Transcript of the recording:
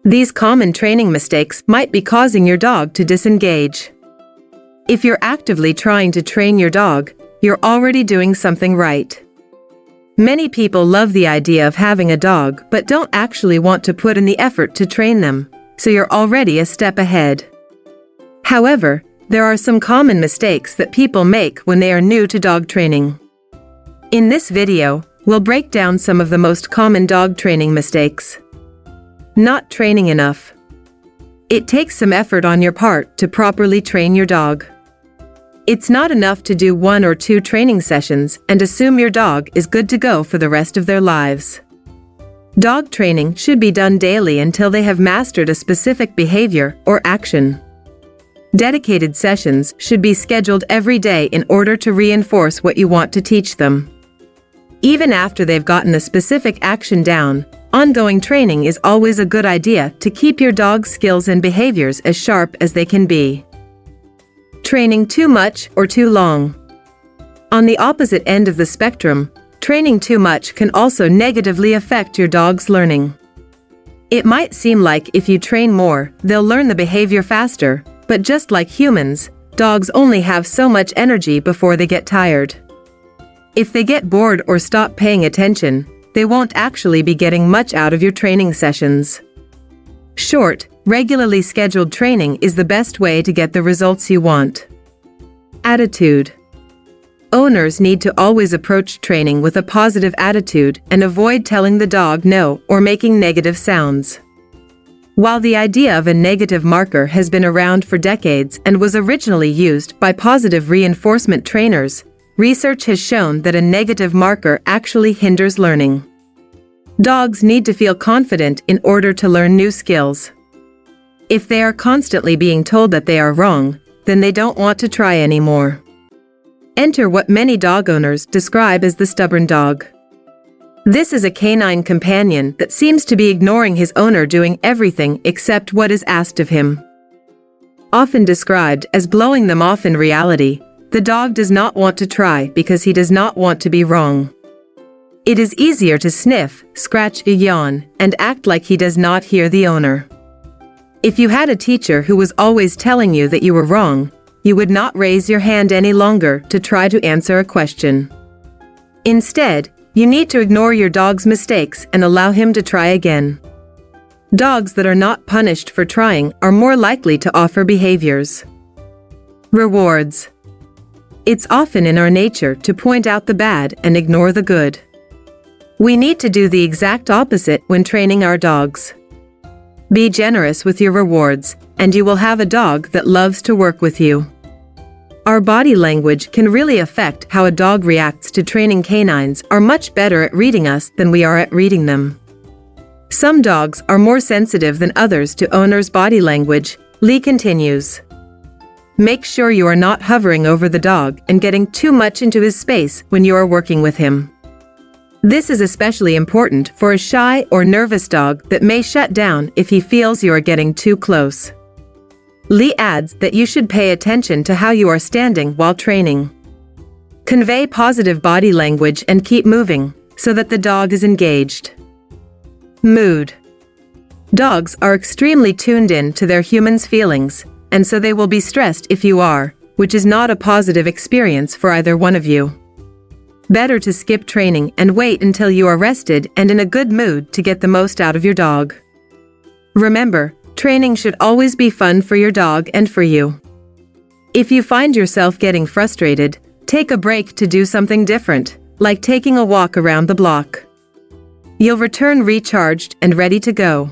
These common training mistakes might be causing your dog to disengage. If you're actively trying to train your dog, you're already doing something right. Many people love the idea of having a dog but don't actually want to put in the effort to train them, so you're already a step ahead. However, there are some common mistakes that people make when they are new to dog training. In this video, we'll break down some of the most common dog training mistakes. Not training enough. It takes some effort on your part to properly train your dog. It's not enough to do 1 or 2 training sessions and assume your dog is good to go for the rest of their lives. Dog training should be done daily until they have mastered a specific behavior or action. Dedicated sessions should be scheduled every day in order to reinforce what you want to teach them. Even after they've gotten a specific action down, ongoing training is always a good idea to keep your dog's skills and behaviors as sharp as they can be. Training too much or too long. On the opposite end of the spectrum, training too much can also negatively affect your dog's learning. It might seem like if you train more, they'll learn the behavior faster, but just like humans, dogs only have so much energy before they get tired. If they get bored or stop paying attention, they won't actually be getting much out of your training sessions. Short, regularly scheduled training is the best way to get the results you want. Attitude. Owners need to always approach training with a positive attitude and avoid telling the dog no or making negative sounds. While the idea of a negative marker has been around for decades and was originally used by positive reinforcement trainers, research has shown that a negative marker actually hinders learning. Dogs need to feel confident in order to learn new skills. If they are constantly being told that they are wrong, then they don't want to try anymore. Enter what many dog owners describe as the stubborn dog. This is a canine companion that seems to be ignoring his owner doing everything except what is asked of him. Often described as blowing them off, in reality, the dog does not want to try because he does not want to be wrong. It is easier to sniff, scratch, yawn, and act like he does not hear the owner. If you had a teacher who was always telling you that you were wrong, you would not raise your hand any longer to try to answer a question. Instead, you need to ignore your dog's mistakes and allow him to try again. Dogs that are not punished for trying are more likely to offer behaviors. Rewards. It's often in our nature to point out the bad and ignore the good. We need to do the exact opposite when training our dogs. Be generous with your rewards, and you will have a dog that loves to work with you. Our body language can really affect how a dog reacts to training. Canines are much better at reading us than we are at reading them. Some dogs are more sensitive than others to owners' body language, Lee continues. Make sure you are not hovering over the dog and getting too much into his space when you are working with him. This is especially important for a shy or nervous dog that may shut down if he feels you are getting too close. Lee adds that you should pay attention to how you are standing while training. Convey positive body language and keep moving so that the dog is engaged. Mood. Dogs are extremely tuned in to their humans' feelings, and so they will be stressed if you are, which is not a positive experience for either one of you. Better to skip training and wait until you are rested and in a good mood to get the most out of your dog. Remember, training should always be fun for your dog and for you. If you find yourself getting frustrated, take a break to do something different, like taking a walk around the block. You'll return recharged and ready to go.